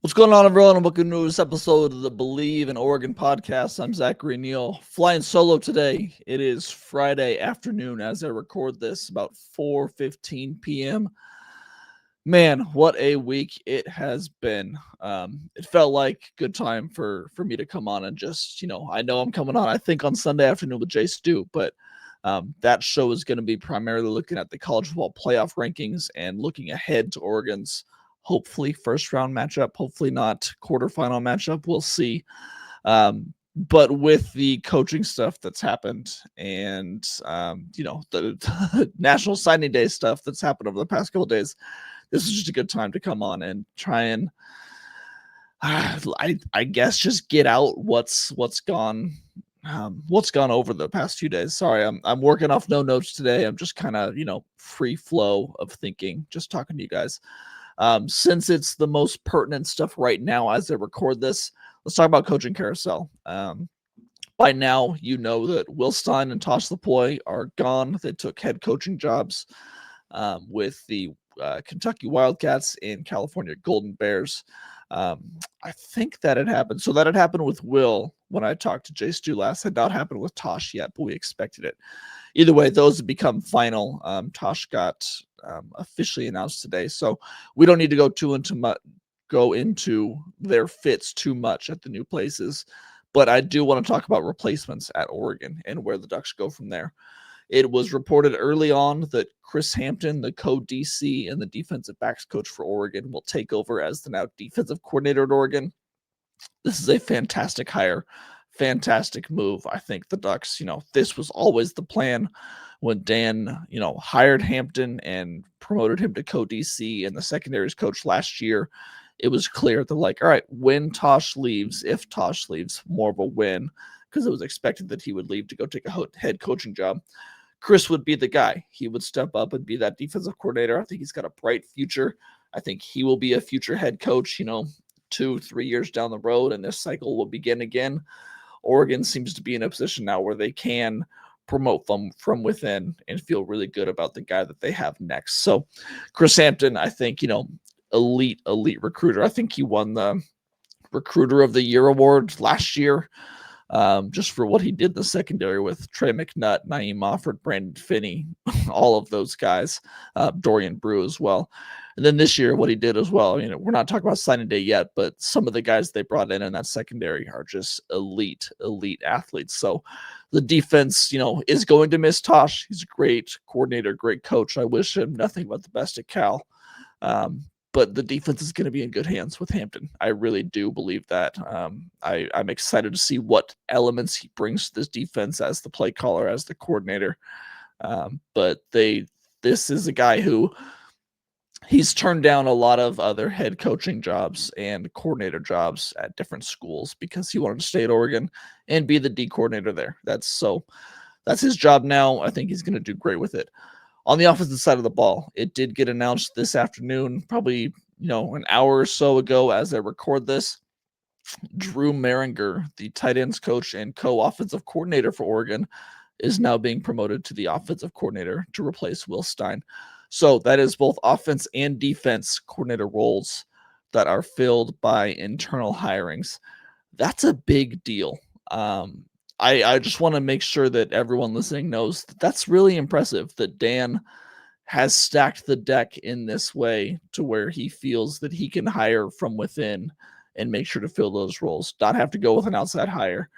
What's going on, everyone? And welcome to this episode of the Believe in Oregon podcast. I'm Zachary, Neel, flying solo today. It is Friday afternoon as I record this, about 4:15 p.m. Man, what a week it has been. It felt like a good time for me to come on and just, I know I'm coming on, I think, on Sunday afternoon with Jay Stu, but that show is going to be primarily looking at the college football playoff rankings and looking ahead to Oregon's hopefully first round matchup, hopefully not quarterfinal matchup. We'll see. But with the coaching stuff that's happened and, the National Signing Day stuff that's happened over the past couple of days, this is just a good time to come on and try and, I guess, just get out what's gone over the past few days. Sorry, I'm working off no notes today. I'm just kind of free flow of thinking, just talking to you guys. Since it's the most pertinent stuff right now as I record this, let's talk about coaching carousel. By now, you know that Will Stein and Tosh Lupoi are gone. They took head coaching jobs with the Kentucky Wildcats and California Golden Bears. I think that had happened. So that had happened with Will when I talked to Jay Stu last. Had not happened with Tosh yet, but we expected it. Either way, those have become final. Tosh got officially announced today, so we don't need to go into their fits too much at the new places. But I do want to talk about replacements at Oregon and where the Ducks go from there. It was reported early on that Chris Hampton, the co-DC and the defensive backs coach for Oregon, will take over as the now defensive coordinator at Oregon. This is a fantastic hire, fantastic move. I think the Ducks, this was always the plan when Dan, hired Hampton and promoted him to co-DC and the secondaries coach last year. It was clear that, like, all right, when Tosh leaves, if Tosh leaves, more of a win, because it was expected that he would leave to go take a head coaching job. Chris would be the guy. He would step up and be that defensive coordinator. I think he's got a bright future. I think he will be a future head coach, 2-3 years down the road, and this cycle will begin again. Oregon seems to be in a position now where they can promote from within and feel really good about the guy that they have next. So Chris Hampton, I think, elite recruiter. I think he won the Recruiter of the Year award last year. Just for what he did in the secondary with Trey McNutt, Naeem Mofford, Brandon Finney, all of those guys, Dorian Brew as well. And then this year, what he did as well, we're not talking about signing day yet, but some of the guys they brought in that secondary are just elite athletes. So the defense, is going to miss Tosh. He's a great coordinator, great coach. I wish him nothing but the best at Cal. But the defense is going to be in good hands with Hampton. I really do believe that. I'm excited to see what elements he brings to this defense as the play caller, as the coordinator. But this is a guy who he's turned down a lot of other head coaching jobs and coordinator jobs at different schools because he wanted to stay at Oregon and be the D coordinator there. That's his job now. I think he's going to do great with it. On the offensive side of the ball, it did get announced this afternoon, probably, an hour or so ago as I record this. Drew Mehringer, the tight ends coach and co-offensive coordinator for Oregon, is now being promoted to the offensive coordinator to replace Will Stein. So that is both offense and defense coordinator roles that are filled by internal hirings. That's a big deal. I just want to make sure that everyone listening knows that's really impressive that Dan has stacked the deck in this way to where he feels that he can hire from within and make sure to fill those roles, not have to go with an outside hire,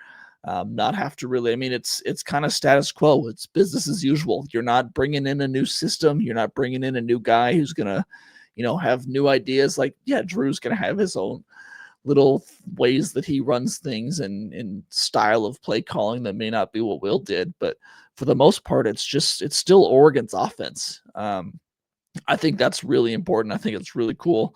not have to really, it's kind of status quo. It's business as usual. You're not bringing in a new system. You're not bringing in a new guy who's going to, have new ideas. Like, yeah, Drew's going to have his own little ways that he runs things and style of play calling that may not be what Will did, but for the most part, it's still Oregon's offense. I think that's really important. I think it's really cool.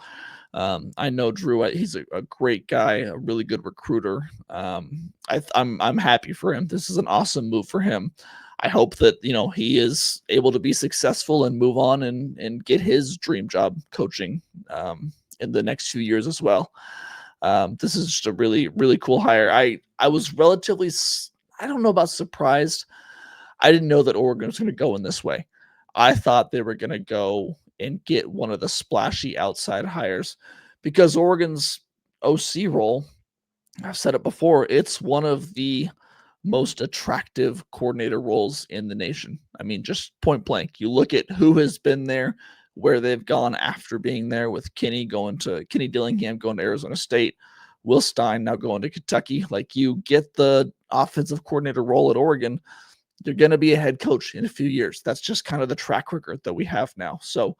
I know Drew. He's a great guy, a really good recruiter. I'm happy for him. This is an awesome move for him. I hope that he is able to be successful and move on and get his dream job coaching in the next few years as well. This is just a really, really cool hire. I was relatively, I don't know about surprised. I didn't know that Oregon was going to go in this way. I thought they were going to go and get one of the splashy outside hires because Oregon's OC role, I've said it before, it's one of the most attractive coordinator roles in the nation. I mean, just point blank. You look at who has been there, where they've gone after being there, with Kenny Dillingham going to Arizona State, Will Stein now going to Kentucky. Like, you get the offensive coordinator role at Oregon, you're going to be a head coach in a few years. That's just kind of the track record that we have now. So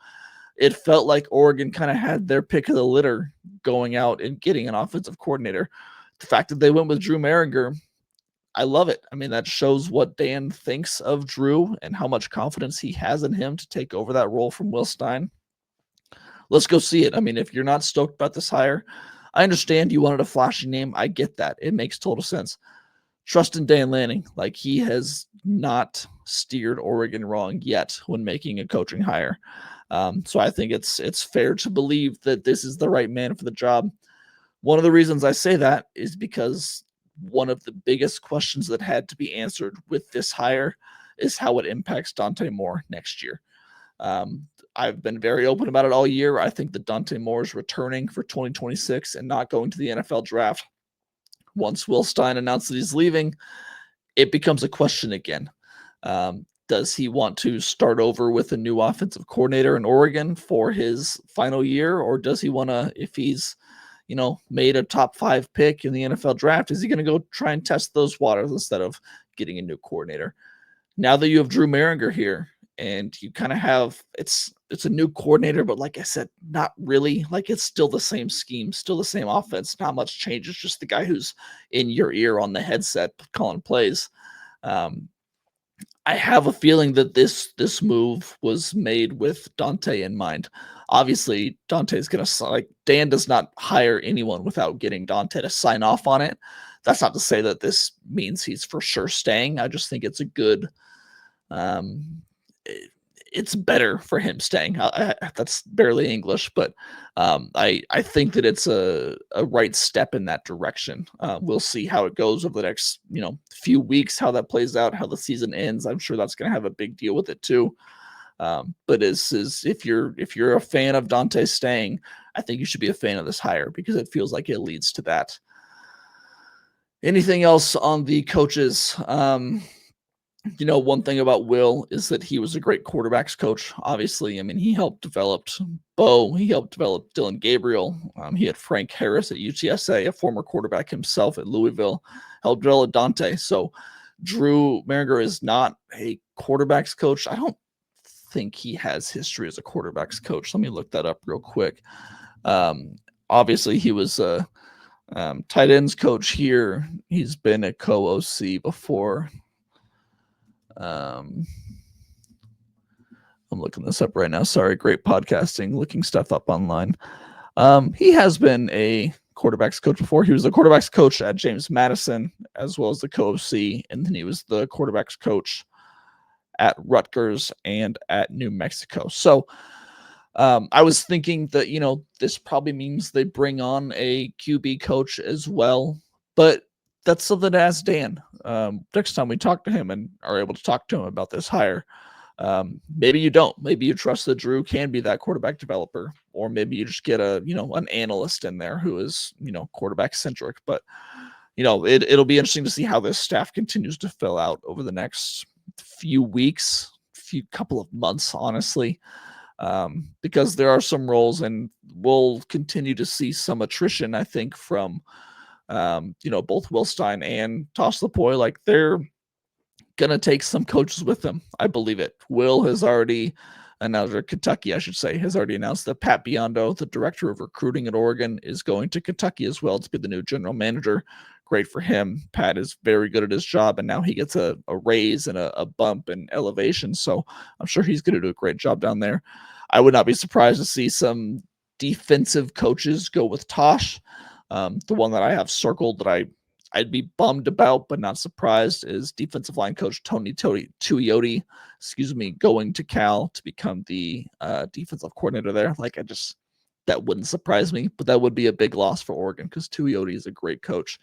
it felt like Oregon kind of had their pick of the litter going out and getting an offensive coordinator. The fact that they went with Drew Maringer, I love it. I mean, that shows what Dan thinks of Drew and how much confidence he has in him to take over that role from Will Stein. Let's go see it. I mean, if you're not stoked about this hire, I understand you wanted a flashy name. I get that. It makes total sense. Trust in Dan Lanning. Like, he has not steered Oregon wrong yet when making a coaching hire. So I think it's fair to believe that this is the right man for the job. One of the reasons I say that is because one of the biggest questions that had to be answered with this hire is how it impacts Dante Moore next year. I've been very open about it all year. I think that Dante Moore is returning for 2026 and not going to the NFL draft. Once Will Stein announced that he's leaving, it becomes a question again. Does he want to start over with a new offensive coordinator in Oregon for his final year? Or does he want to, if he's, made a top 5 pick in the NFL draft, is he going to go try and test those waters instead of getting a new coordinator? Now that you have Drew Mehringer here, and you kind of have, it's a new coordinator, but like I said, not really. Like, it's still the same scheme, still the same offense, not much change. It's just the guy who's in your ear on the headset calling plays. I have a feeling that this move was made with Dante in mind. Obviously, Dante's gonna like, Dan does not hire anyone without getting Dante to sign off on it. That's not to say that this means he's for sure staying. I just think it's a good, um, it's better for him staying. That's barely English, but I think that it's a right step in that direction. We'll see how it goes over the next few weeks, how that plays out, how the season ends. I'm sure that's going to have a big deal with it too. But if you're a fan of Dante staying, I think you should be a fan of this hire because it feels like it leads to that. Anything else on the coaches? One thing about Will is that he was a great quarterbacks coach. Obviously, I mean, he helped develop Bo. He helped develop Dylan Gabriel. He had Frank Harris at UTSA, a former quarterback himself at Louisville, helped develop Dante. So Drew Maringer is not a quarterbacks coach. I don't think he has history as a quarterbacks coach. Let me look that up real quick. Obviously, he was a tight ends coach here. He's been a co-OC before. I'm looking this up right now. Sorry, great podcasting, looking stuff up online. He has been a quarterbacks coach before. He was the quarterbacks coach at James Madison, as well as the co-OC, and then he was the quarterbacks coach at Rutgers and at New Mexico. So I was thinking that, this probably means they bring on a QB coach as well, but that's something to ask Dan next time we talk to him and are able to talk to him about this hire. Maybe you don't. Maybe you trust that Drew can be that quarterback developer, or maybe you just get an analyst in there who is, quarterback centric. But, it'll be interesting to see how this staff continues to fill out over the next few weeks, couple of months, honestly. Because there are some roles, and we'll continue to see some attrition, I think, from both Will Stein and Toss Lapoy. Like, they're gonna take some coaches with them. I believe it. Will has already announced, or Kentucky, I should say, has already announced that Pat Biondo, the director of recruiting at Oregon, is going to Kentucky as well to be the new general manager. Great for him. Pat is very good at his job, and now he gets a raise and a bump in elevation. So I'm sure he's going to do a great job down there. I would not be surprised to see some defensive coaches go with Tosh. The one that I have circled that I'd be bummed about, but not surprised, is defensive line coach Tony Tuioti, going to Cal to become the defensive coordinator there. Like, that wouldn't surprise me, but that would be a big loss for Oregon because Tuioti is a great coach.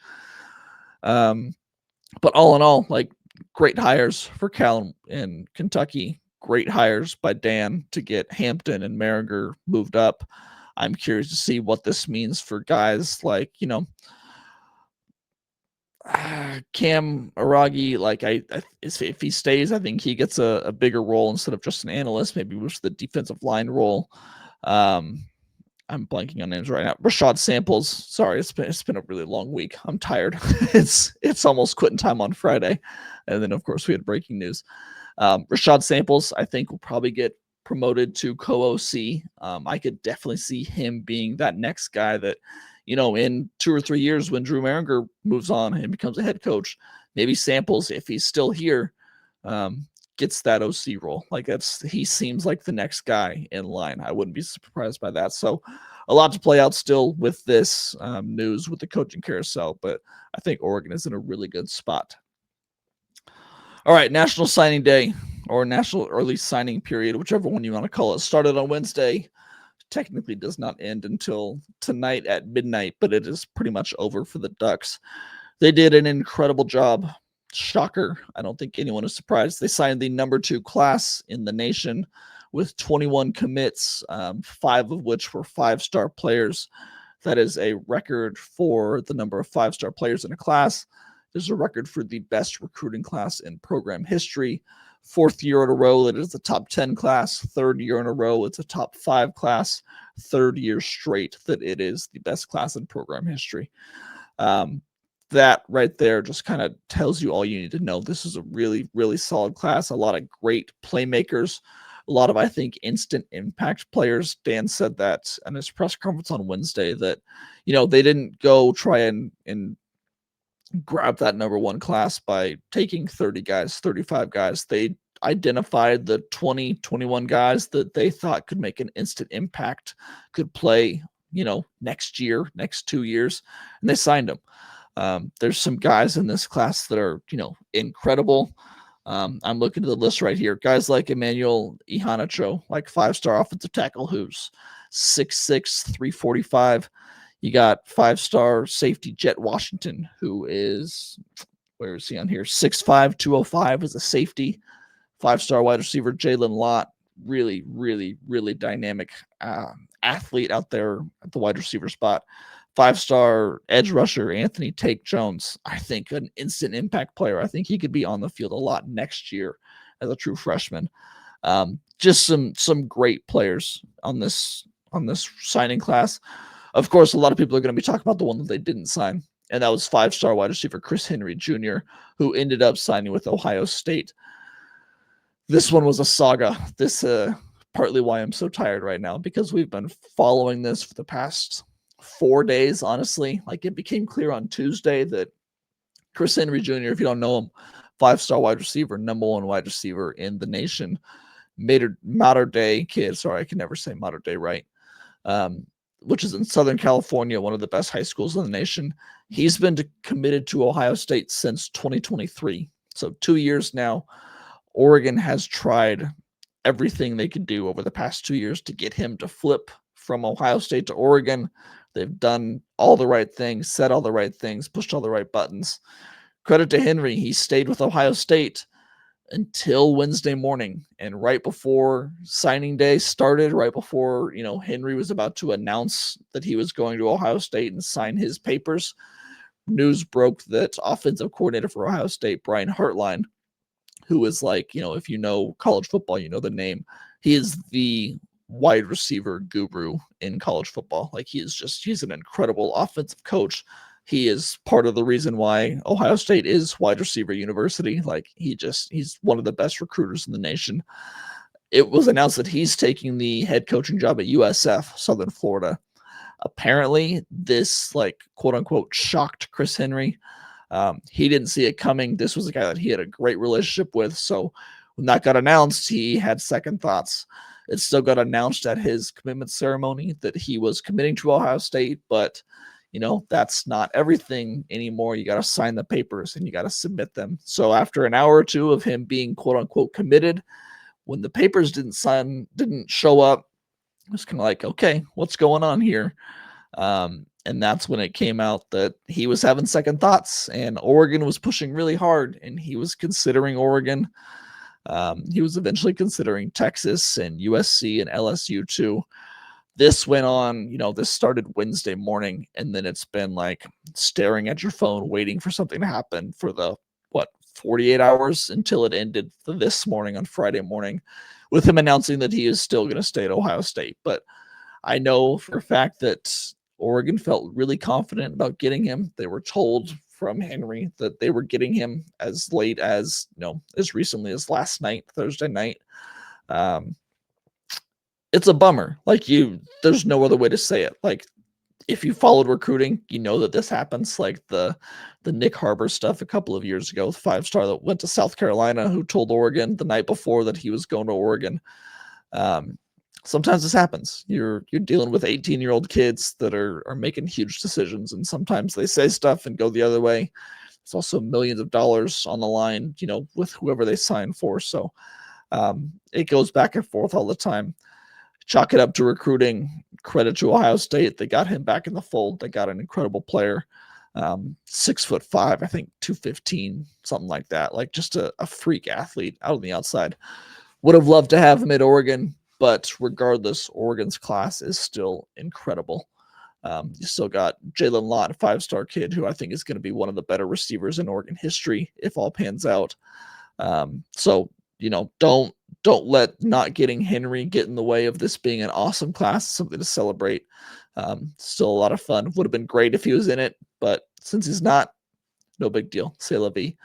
But all in all, like, great hires for Cal and Kentucky. Great hires by Dan to get Hampton and Maringer moved up. I'm curious to see what this means for guys like, Cam Aragi. Like if he stays, I think he gets a bigger role instead of just an analyst, maybe with the defensive line role. I'm blanking on names right now. Rashad Samples. Sorry, it's been a really long week. I'm tired. it's almost quitting time on Friday, and then of course we had breaking news. Rashad Samples, I think, will probably get promoted to co-OC. I could definitely see him being that next guy that, in 2 or 3 years when Drew Maringer moves on and becomes a head coach, maybe Samples, if he's still here, gets that OC role. Like he seems like the next guy in line. I wouldn't be surprised by that. So a lot to play out still with this news with the coaching carousel, but I think Oregon is in a really good spot. All right, National Signing Day or National Early Signing Period, whichever one you want to call it, started on Wednesday. Technically does not end until tonight at midnight, but it is pretty much over for the Ducks. They did an incredible job. Shocker. I don't think anyone is surprised. They signed the number 2 class in the nation with 21 commits, 5 of which were 5-star players. That is a record for the number of 5-star players in a class. There's a record for the best recruiting class in program history. 4th year in a row that is a top 10 class. 3rd year in a row it's a top 5 class. 3rd year straight that it is the best class in program history. That right there just kind of tells you all you need to know. This is a really, really solid class. A lot of great playmakers. A lot of, I think, instant impact players. Dan said that in his press conference on Wednesday that, they didn't go try and grab that number 1 class by taking 30 guys, 35 guys. They identified the 20, 21 guys that they thought could make an instant impact, could play, next year, next 2 years, and they signed them. There's some guys in this class that are, incredible. I'm looking at the list right here. Guys like Emmanuel Ihanacho, like 5-star offensive tackle who's 6'6", 345. You got 5-star safety Jet Washington, who is, where is he on here? 6'5", 205 as a safety. 5-star wide receiver Jalen Lott, really, really, really dynamic athlete out there at the wide receiver spot. 5-star edge rusher Anthony Take Jones, I think an instant impact player. I think he could be on the field a lot next year as a true freshman. Just some great players on this signing class. Of course, a lot of people are going to be talking about the one that they didn't sign, and that was 5-star wide receiver Chris Henry Jr., who ended up signing with Ohio State. This one was a saga. This partly why I'm so tired right now, because we've been following this for the past 4 days, honestly. Like, it became clear on Tuesday that Chris Henry Jr., if you don't know him, 5-star wide receiver, number 1 wide receiver in the nation, Mater Dei kid. Sorry, I can never say Mater Dei right. Which is in Southern California, one of the best high schools in the nation. He's been committed to Ohio State since 2023. So 2 years now. Oregon has tried everything they could do over the past 2 years to get him to flip from Ohio State to Oregon. They've done all the right things, said all the right things, pushed all the right buttons. Credit to Henry. He stayed with Ohio State until Wednesday morning. And right before signing day started, right before, Henry was about to announce that he was going to Ohio State and sign his papers, news broke that offensive coordinator for Ohio State, Brian Hartline, who is like, if you know college football, you know the name. He is the wide receiver guru in college football. Like, he's an incredible offensive coach. He is part of the reason why Ohio State is wide receiver university. Like, he's one of the best recruiters in the nation. It was announced that he's taking the head coaching job at USF, Southern Florida. Apparently, this, like, quote unquote, shocked Chris Henry. He didn't see it coming. This was a guy that he had a great relationship with. So when that got announced, he had second thoughts. It still got announced at his commitment ceremony that he was committing to Ohio State, but that's not everything anymore. You got to sign the papers and you got to submit them. So after an hour or two of him being quote unquote committed, when the papers didn't show up, it was kind of like, okay, what's going on here? And that's when it came out that he was having second thoughts and Oregon was pushing really hard, and he was considering Oregon. He was eventually considering Texas and USC and LSU too. This went on, this started Wednesday morning, and then it's been like staring at your phone, waiting for something to happen for the what 48 hours until it ended this morning on Friday morning, with him announcing that he is still going to stay at Ohio State. But I know for a fact that Oregon felt really confident about getting him. They were told from Henry that they were getting him as late as, as recently as last night, Thursday night. Um, it's a bummer. There's no other way to say it. Like, if you followed recruiting, you know that this happens. Like the Nick Harbor stuff a couple of years ago, 5-star that went to South Carolina, who told Oregon the night before that he was going to Oregon. Sometimes this happens. You're dealing with 18-year-old kids that are making huge decisions, and sometimes they say stuff and go the other way. It's also millions of dollars on the line, with whoever they sign for. So it goes back and forth all the time. Chalk it up to recruiting. Credit to Ohio State. They got him back in the fold. They got an incredible player. 6'5", I think 215, something like that. Like, just a freak athlete out on the outside. Would have loved to have him at Oregon, but regardless, Oregon's class is still incredible. You still got Jalen Lott, 5-star kid, who I think is going to be one of the better receivers in Oregon history if all pans out. So don't let not getting Henry get in the way of this being an awesome class, something to celebrate. Still a lot of fun. Would have been great if he was in it, but since he's not, no big deal. C'est la vie.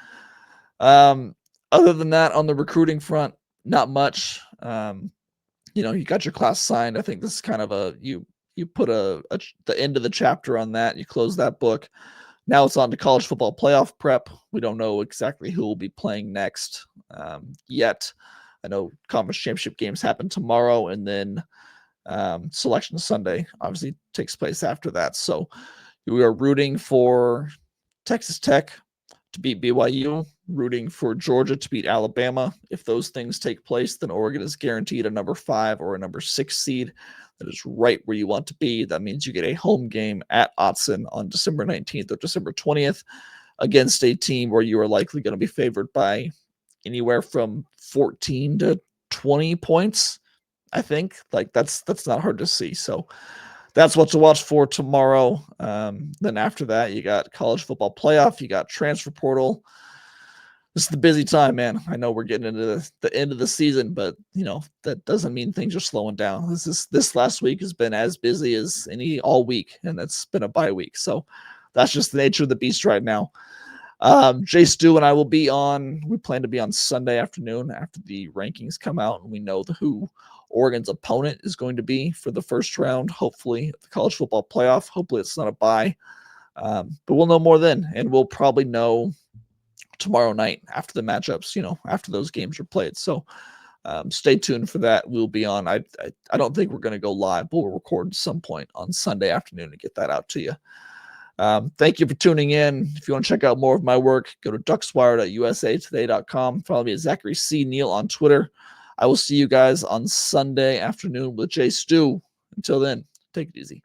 Other than that, on the recruiting front, not much. You got your class signed. I think this is kind of you put the end of the chapter on that. You close that book. Now it's on to college football playoff prep. We don't know exactly who will be playing next yet. I know conference championship games happen tomorrow, and then Selection Sunday obviously takes place after that. So we are rooting for Texas Tech to beat BYU, rooting for Georgia to beat Alabama. If those things take place, then Oregon is guaranteed a number 5 or a number 6 seed. That is right where you want to be. That means you get a home game at Autzen on December 19th or December 20th against a team where you are likely going to be favored by anywhere from 14 to 20 points. I think that's not hard to see. So that's what to watch for tomorrow. Then after that, you got college football playoff, you got transfer portal. This is the busy time, man. I know we're getting into the end of the season, but that doesn't mean things are slowing down. This last week has been as busy as any all week, and it's been a bye week. So that's just the nature of the beast right now. Jay Stu and I will be on. We plan to be on Sunday afternoon after the rankings come out, and we know who Oregon's opponent is going to be for the first round. Hopefully, the college football playoff. Hopefully, it's not a bye. But we'll know more then, and we'll probably know tomorrow night after the matchups, after those games are played. So stay tuned for that. We'll be on. I don't think we're going to go live, but we'll record at some point on Sunday afternoon to get that out to you. Thank you for tuning in. If you want to check out more of my work, go to duckswire.usatoday.com. Follow me at Zachary C. Neel on Twitter. I will see you guys on Sunday afternoon with Jay Stu. Until then, take it easy.